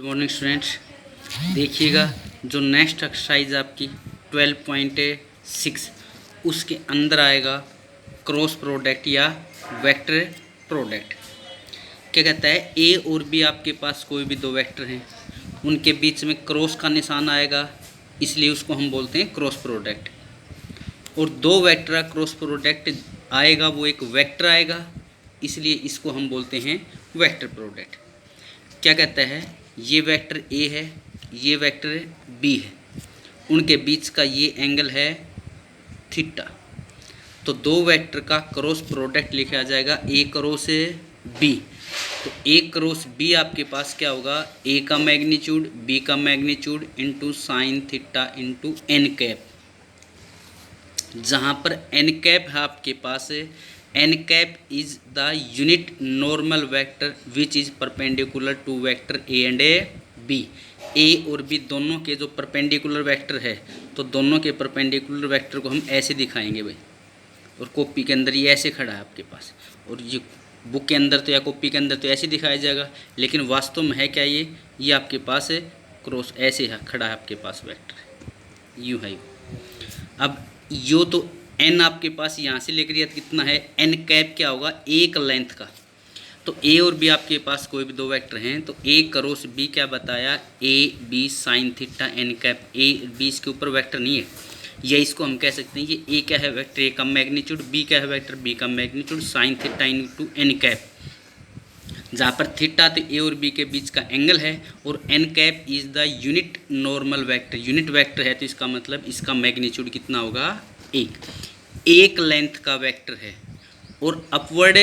Good morning students. देखिएगा जो next exercise आपकी 12.6 उसके अंदर आएगा क्रॉस प्रोडक्ट या वेक्टर प्रोडक्ट। क्या कहता है, ए और बी आपके पास कोई भी दो वेक्टर हैं, उनके बीच में क्रॉस का निशान आएगा, इसलिए उसको हम बोलते हैं क्रॉस प्रोडक्ट। और दो वेक्टर का क्रॉस प्रोडक्ट आएगा, वो एक वेक्टर आएगा, इसलिए इसको हम बोलते हैं वेक्टर प्रोडक्ट। क्या कहता है, ये वेक्टर ए है, ये वेक्टर बी है, उनके बीच का ये एंगल है थीटा। तो दो वेक्टर का क्रॉस प्रोडक्ट लिखा जाएगा ए क्रॉस बी। तो ए क्रॉस बी आपके पास क्या होगा, ए का मैग्नीट्यूड बी का magnitude into sine theta into N cap. जहाँ पर एन कैप है आपके पास, n cap is the unit normal vector which is perpendicular to vector A and A B. A और बी दोनों के जो परपेंडिकुलर वेक्टर है, तो दोनों के परपेंडिकुलर वेक्टर को हम ऐसे दिखाएंगे भाई। और कॉपी के अंदर ये ऐसे खड़ा है आपके पास, और ये बुक के अंदर तो या कॉपी के अंदर तो ऐसे दिखाया जाएगा, लेकिन वास्तव में है क्या, ये आपके पास है क्रॉस ऐसे है खड़ा है आपके पास वेक्टर, यूँ है। अब यो तो एन आपके पास यहाँ से लेकर यह कितना है, एन कैप क्या होगा, एक लेंथ का। तो ए और बी आपके पास कोई भी दो वेक्टर हैं, तो ए क्रॉस बी क्या बताया, A B sine theta N cap. A B इसके ऊपर वेक्टर नहीं है, या इसको हम कह सकते हैं कि ए क्या है वेक्टर ए का मैग्नीट्यूड, बी क्या है वेक्टर बी का magnitude, sine theta into N cap. जहाँ पर थीटा तो ए और बी के बीच का एंगल है, और N cap is the unit normal vector. Unit vector है तो इसका मतलब इसका मैग्नीट्यूड कितना होगा, एक लेंथ का वेक्टर है और अपवर्ड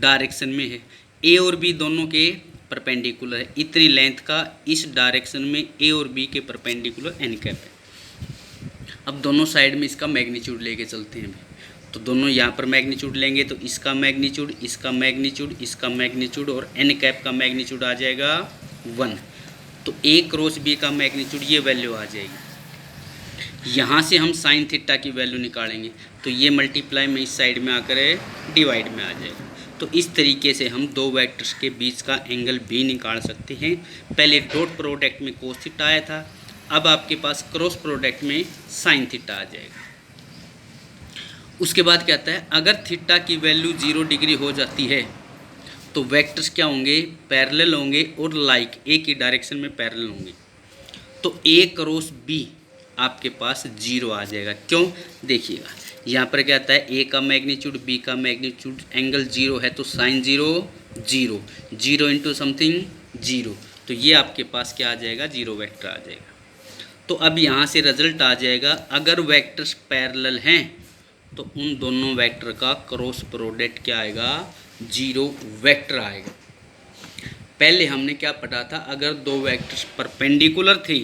डायरेक्शन में है। ए और बी दोनों के परपेंडिकुलर है, इतनी लेंथ का इस डायरेक्शन में ए और बी के परपेंडिकुलर एन कैप है। अब दोनों साइड में इसका मैग्नीट्यूड लेके चलते हैं, तो दोनों यहाँ पर मैग्नीट्यूड लेंगे तो इसका मैग्नीट्यूड इसका मैग्नीट्यूड इसका मैग्नीट्यूड और एन कैप का मैग्नीट्यूड आ जाएगा 1। तो ए क्रॉस बी का मैग्नीट्यूड ये वैल्यू आ जाएगी। यहाँ से हम साइन थीटा की वैल्यू निकालेंगे, तो ये मल्टीप्लाई में इस साइड में आकर डिवाइड में आ जाएगा। तो इस तरीके से हम दो वेक्टर्स के बीच का एंगल भी निकाल सकते हैं। पहले डॉट प्रोडक्ट में कोस थीटा आया था, अब आपके पास क्रॉस प्रोडक्ट में साइन थीटा आ जाएगा। उसके बाद क्या आता है, अगर थीटा की वैल्यू 0 डिग्री हो जाती है तो वेक्टर्स क्या होंगे, पैरेलल होंगे और लाइक एक ही डायरेक्शन में पैरेलल होंगे। तो ए क्रॉस बी आपके पास 0 आ जाएगा। क्यों, देखिएगा यहाँ पर क्या आता है, ए का मैग्नीट्यूड बी का मैग्नीट्यूड एंगल 0 है, तो साइन 0 0 0 इंटू समथिंग 0, तो ये आपके पास क्या आ जाएगा, 0 वेक्टर आ जाएगा। तो अब यहाँ से रिजल्ट आ जाएगा, अगर वेक्टर्स पैरेलल हैं तो उन दोनों वेक्टर का क्रॉस प्रोडक्ट क्या आएगा, 0 वेक्टर आएगा। पहले हमने क्या पढ़ा था, अगर दो वेक्टर्स परपेंडिकुलर थे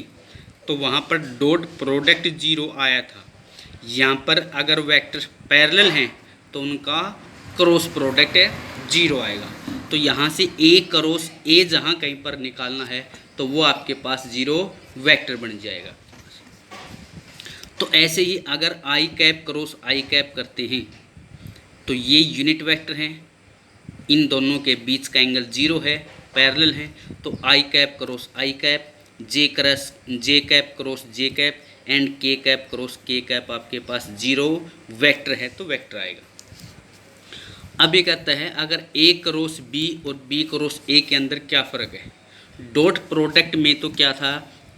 तो वहाँ पर डॉट प्रोडक्ट 0 आया था। यहाँ पर अगर वेक्टर्स पैरेलल हैं तो उनका क्रॉस प्रोडक्ट 0 आएगा। तो यहाँ से ए क्रॉस ए जहाँ कहीं पर निकालना है तो वो आपके पास 0 वेक्टर बन जाएगा। तो ऐसे ही अगर आई कैप क्रॉस आई कैप करते हैं तो ये यूनिट वेक्टर हैं, इन दोनों के बीच का एंगल 0 है, पैरेलल है, तो i cap cross i cap, j cap cross j cap and k cap cross k cap आपके पास 0 वेक्टर है, तो वेक्टर आएगा। अब ये कहता है, अगर ए क्रॉस बी और बी क्रॉस ए के अंदर क्या फ़र्क है। डॉट प्रोडक्ट में तो क्या था,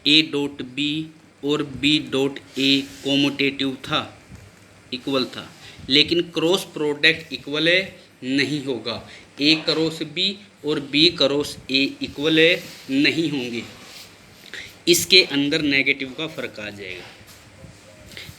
ए डॉट बी और बी डॉट ए कोमोटेटिव था, इक्वल था, लेकिन क्रॉस प्रोडक्ट इक्वल नहीं होगा। ए क्रॉस बी और बी क्रॉस ए इक्वल नहीं होंगे, इसके अंदर नेगेटिव का फर्क आ जाएगा।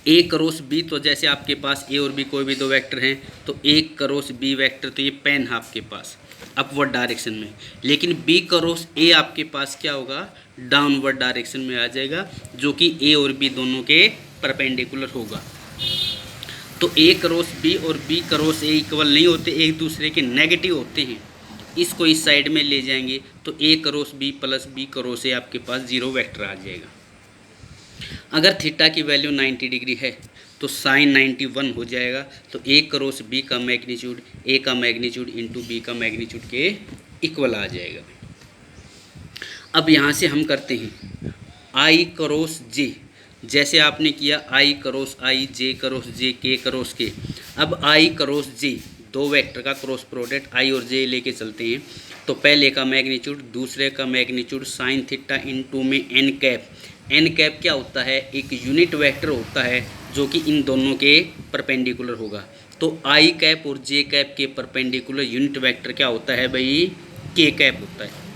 ए क्रॉस बी, तो जैसे आपके पास ए और बी कोई भी दो वेक्टर हैं, तो ए क्रॉस बी वेक्टर तो ये पेन है आपके पास अपवर्ड डायरेक्शन में, लेकिन बी क्रॉस ए आपके पास क्या होगा, डाउनवर्ड डायरेक्शन में आ जाएगा, जो कि ए और बी दोनों के परपेंडिकुलर होगा। तो ए क्रॉस बी और बी क्रॉस ए इक्वल नहीं होते, एक दूसरे के नेगेटिव होते हैं। इसको इस साइड में ले जाएंगे तो A cross B plus B cross A आपके पास 0 वेक्टर आ जाएगा। अगर थीटा की वैल्यू 90 डिग्री है तो साइन 91 हो जाएगा, तो ए क्रॉस बी का मैग्नीट्यूड ए का मैग्नीट्यूड इंटू बी का मैग्नीट्यूड के इक्वल आ जाएगा। अब यहाँ से हम करते हैं आई क्रॉस जे, जैसे आपने किया आई क्रॉस आई, जे क्रॉस जे, के क्रॉस के। अब आई क्रॉस जे, दो वेक्टर का क्रॉस प्रोडक्ट आई और जे लेके चलते हैं। तो पहले का मैग्नीट्यूड, दूसरे का मैग्नीट्यूड साइन थीटा इनटू में एन कैप। एन कैप क्या होता है? एक यूनिट वेक्टर होता है जो कि इन दोनों के परपेंडिकुलर होगा। तो आई कैप और जे कैप के परपेंडिकुलर यूनिट वेक्टर क्या होता है भाई? के कैप होता है।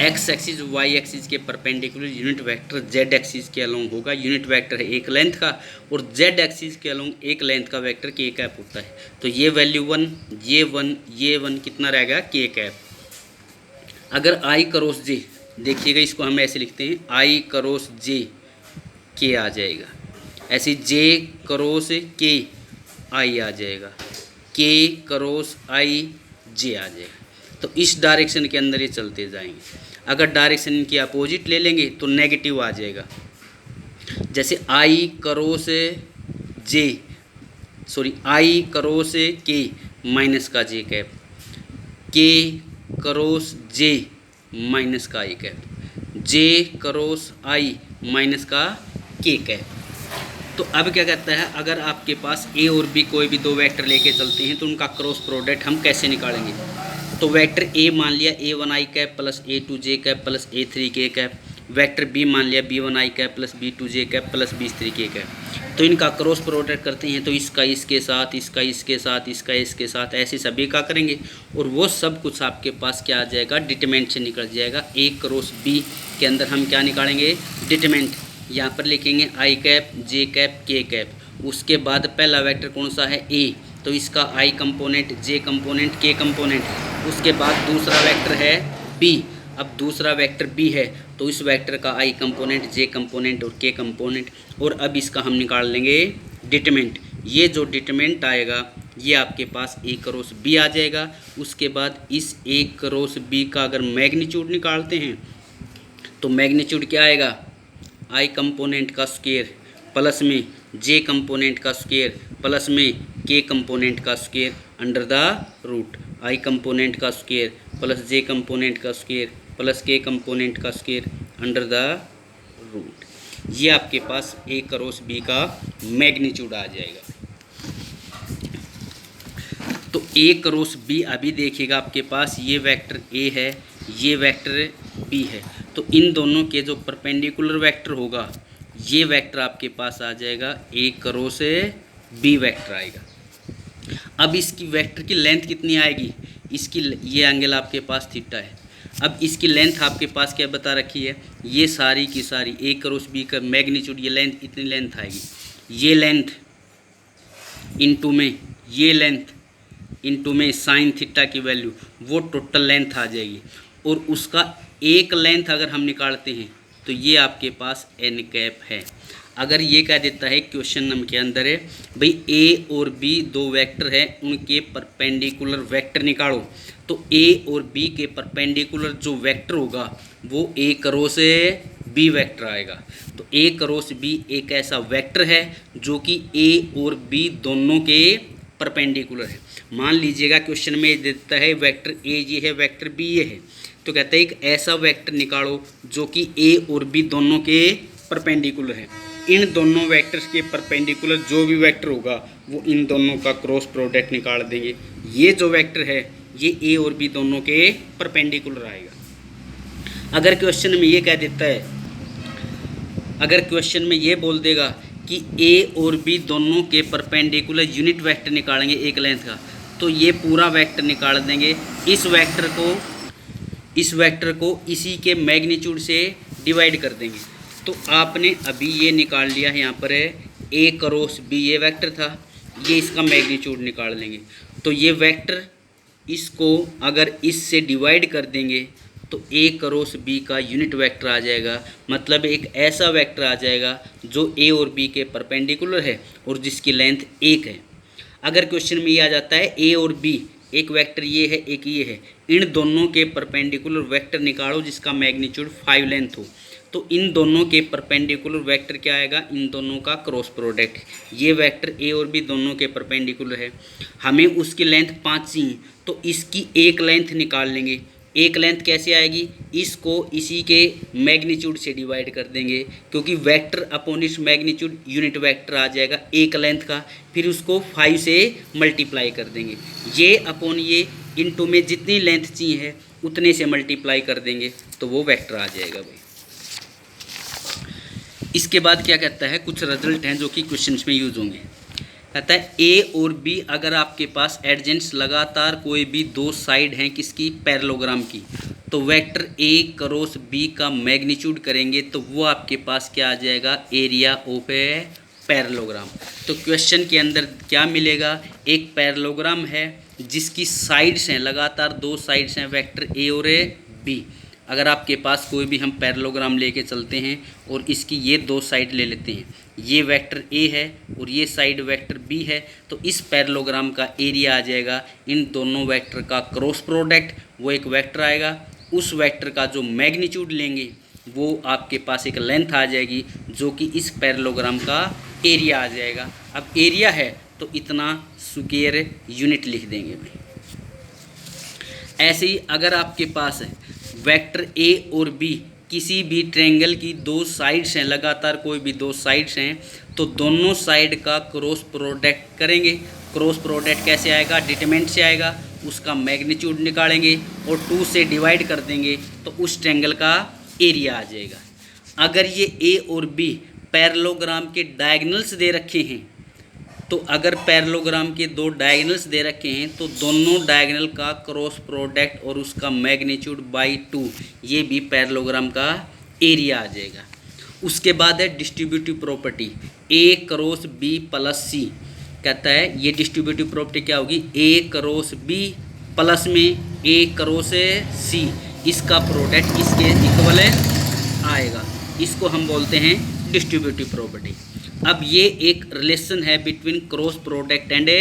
एक्स एक्सिस वाई एक्सिस के perpendicular unit vector Z axis के अलोंग होगा। यूनिट वेक्टर है एक लेंथ का, और जेड एक्सिस के अलोंग एक लेंथ का वेक्टर के कैप होता है। तो ये वैल्यू 1, ये 1 कितना रहेगा? के कैप। अगर आई क्रॉस जे, देखिएगा इसको हम ऐसे लिखते हैं, आई क्रॉस जे के आ जाएगा, ऐसे जे क्रॉस के आई आ जाएगा, के क्रॉस आई जे आ जाएगा। तो इस डायरेक्शन के अंदर ये चलते जाएंगे। अगर डायरेक्शन इनकी अपोजिट ले लेंगे तो नेगेटिव आ जाएगा। जैसे i cross j, sorry i cross k minus का j cap, k cross j minus का i cap, j cross i minus का के कैप। तो अब क्या कहता है, अगर आपके पास ए और बी कोई भी दो वेक्टर लेके चलते हैं तो उनका क्रॉस प्रोडक्ट हम कैसे निकालेंगे? तो वेक्टर ए मान लिया A1 आई कैप प्लस A2 जे कैप प्लस A3 के कैप, वेक्टर बी मान लिया B1 आई कैप प्लस B2 जे कैप प्लस B3 के कैप। तो इनका क्रॉस प्रोडक्ट करते हैं तो इसका इसके साथ, इसका इसके साथ, इसका इसके साथ, ऐसे सभी का करेंगे और वो सब कुछ आपके पास क्या आ जाएगा? डिटरमिनेंट से निकल जाएगा। ए क्रॉस बी के अंदर हम क्या निकालेंगे? डिटरमिनेंट। यहाँ पर लिखेंगे आई कैप, जे कैप, के कैप। उसके बाद पहला वेक्टर कौन सा है? ए, तो इसका आई कंपोनेंट, जे कंपोनेंट, के कंपोनेंट। उसके बाद दूसरा वेक्टर है बी। अब दूसरा वेक्टर बी है तो इस वेक्टर का आई कंपोनेंट, जे कंपोनेंट और के कंपोनेंट। और अब इसका हम निकाल लेंगे डिटरमिनेंट। ये जो डिटरमिनेंट आएगा ये आपके पास ए क्रॉस बी आ जाएगा। उसके बाद इस ए क्रॉस बी का अगर मैग्नीट्यूड निकालते हैं तो मैग्नीट्यूड क्या आएगा? आई कंपोनेंट का स्क्वायर प्लस में जे कंपोनेंट का स्क्वायर प्लस में के कंपोनेंट का square under the root. I component का स्क्वायर प्लस जे कंपोनेंट का स्क्वायर प्लस के कंपोनेंट का स्क्वायर अंडर द रूट। ये आपके पास ए क्रॉस बी का मैग्नीट्यूड आ जाएगा। तो ए क्रॉस बी अभी देखिएगा आपके पास ये वेक्टर ए है, ये वेक्टर बी है। तो इन दोनों के जो परपेंडिकुलर वेक्टर होगा ये वेक्टर आपके पास आ जाएगा, ए क्रॉस बी वेक्टर आएगा। अब इसकी वेक्टर की लेंथ कितनी आएगी? इसकी ये एंगल आपके पास थीटा है। अब इसकी लेंथ आपके पास क्या बता रखी है? ये सारी की सारी ए क्रॉस बी का मैग्नीट्यूड, ये लेंथ इतनी लेंथ आएगी। ये लेंथ इनटू में ये लेंथ इनटू में साइन थीटा की वैल्यू, वो टोटल लेंथ आ जाएगी। और उसका एक लेंथ अगर हम निकालते हैं तो ये आपके पास एन कैप है। अगर ये क्या देता है क्वेश्चन नंबर के अंदर है भाई ए और बी दो वेक्टर है, उनके परपेंडिकुलर वेक्टर निकालो। तो ए और बी के परपेंडिकुलर जो वेक्टर होगा वो ए क्रॉस बी वेक्टर आएगा। तो ए क्रॉस बी एक ऐसा वेक्टर है जो कि ए और बी दोनों के परपेंडिकुलर है। मान लीजिएगा क्वेश्चन में देता है वेक्टर ए ये है, वेक्टर बी ये है, तो कहता है एक ऐसा वेक्टर निकालो जो कि ए और बी दोनों के परपेंडिकुलर है। इन दोनों वेक्टर्स के परपेंडिकुलर जो भी वेक्टर होगा वो इन दोनों का क्रॉस प्रोडक्ट निकाल देंगे। ये जो वेक्टर है ये ए और बी दोनों के परपेंडिकुलर आएगा। अगर क्वेश्चन में ये कह देता है, अगर क्वेश्चन में ये बोल देगा कि ए और बी दोनों के परपेंडिकुलर यूनिट वेक्टर निकालेंगे एक लेंथ का, तो ये पूरा वेक्टर निकाल देंगे। इस वेक्टर को इसी के मैग्नीट्यूड से डिवाइड कर देंगे। तो आपने अभी ये निकाल लिया है, यहाँ पर है ए क्रॉस बी ये वेक्टर था, ये इसका मैग्नीट्यूड निकाल लेंगे। तो ये वेक्टर इसको अगर इससे डिवाइड कर देंगे तो ए क्रॉस बी का यूनिट वेक्टर आ जाएगा। मतलब एक ऐसा वेक्टर आ जाएगा जो ए और बी के परपेंडिकुलर है और जिसकी लेंथ 1 है। अगर क्वेश्चन में ये आ जाता है ए और बी, एक वेक्टर ये है एक ये है, इन दोनों के परपेंडिकुलर वेक्टर निकालो जिसका मैग्नीट्यूड 5 लेंथ हो, तो इन दोनों के परपेंडिकुलर वेक्टर क्या आएगा? इन दोनों का क्रॉस प्रोडक्ट। ये वेक्टर ए और बी दोनों के परपेंडिकुलर है, हमें उसकी लेंथ 5 चाहिए, तो इसकी एक लेंथ निकाल लेंगे। एक लेंथ कैसे आएगी, इसको इसी के मैग्नीट्यूड से डिवाइड कर देंगे, क्योंकि वेक्टर अपॉन इस मैग्नीट्यूड यूनिट वेक्टर आ जाएगा एक लेंथ का, फिर उसको 5 से मल्टीप्लाई कर देंगे, ये अपॉन ये इनटू में जितनी लेंथ चाहिए उतने से मल्टीप्लाई कर देंगे तो वो वेक्टर आ जाएगा भाई। इसके बाद क्या कहता है, कुछ रिजल्ट हैं जो कि क्वेश्चंस में यूज होंगे। कहता है ए और बी अगर आपके पास एडजेंट्स लगातार कोई भी दो साइड हैं किसकी, पैरेललोग्राम की, तो वेक्टर ए क्रॉस बी का मैग्नीट्यूड करेंगे तो वो आपके पास क्या आ जाएगा, एरिया ऑफ ए पैरेललोग्राम। तो क्वेश्चन के अंदर क्या मिलेगा, एक पैरेललोग्राम है जिसकी साइड्स हैं, लगातार दो साइड्स हैं वेक्टर ए और बी। अगर आपके पास कोई भी हम पैरेललोग्राम लेके चलते हैं और इसकी ये दो साइड ले लेते हैं, ये वेक्टर ए है और ये साइड वेक्टर बी है, तो इस पैरेललोग्राम का एरिया आ जाएगा इन दोनों वेक्टर का क्रॉस प्रोडक्ट, वो एक वेक्टर आएगा, उस वेक्टर का जो मैग्नीट्यूड लेंगे वो आपके पास एक लेंथ आ जाएगी जो कि इस पैरेललोग्राम का एरिया आ जाएगा। अब एरिया है तो इतना स्क्वायर यूनिट लिख देंगे भाई। ऐसे ही अगर आपके पास है वेक्टर ए और बी किसी भी ट्रायंगल की दो साइड्स हैं, लगातार कोई भी दो साइड्स हैं, तो दोनों साइड का क्रॉस प्रोडक्ट करेंगे। क्रॉस प्रोडक्ट कैसे आएगा, डिटरमिनेंट से आएगा, उसका मैग्नीट्यूड निकालेंगे और 2 से डिवाइड कर देंगे तो उस ट्रायंगल का एरिया आ जाएगा। अगर ये ए और बी पैरेललोग्राम के डायगोनल्स दे रखे हैं, तो अगर पैरेललोग्राम के दो डायगोनल्स दे रखे हैं तो दोनों डायगोनल का क्रॉस प्रोडक्ट और उसका मैग्नीट्यूड बाई 2, ये भी पैरेललोग्राम का एरिया आ जाएगा। उसके बाद है डिस्ट्रीब्यूटिव प्रॉपर्टी, ए क्रॉस बी प्लस सी। कहता है ये डिस्ट्रीब्यूटिव प्रॉपर्टी क्या होगी, ए क्रॉस बी प्लस में ए क्रॉस सी, इसका प्रोडक्ट इसके इक्वल आएगा, इसको हम बोलते हैं डिस्ट्रीब्यूटिव प्रॉपर्टी। अब ये एक रिलेशन है between cross product and A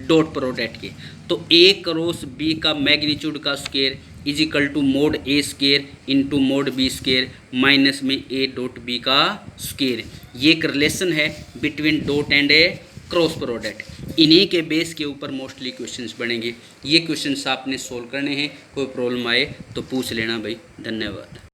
dot product के, तो ए क्रॉस बी का मैग्नीट्यूड का square is equal to mod A square into mod B square minus में ए डॉट बी का स्क्वायर। ये एक रिलेशन है between dot and A cross product. इन्हीं के बेस के ऊपर मोस्टली क्वेश्चंस बनेंगे। ये क्वेश्चंस आपने सोल्व करने हैं, कोई प्रॉब्लम आए तो पूछ लेना भाई। धन्यवाद।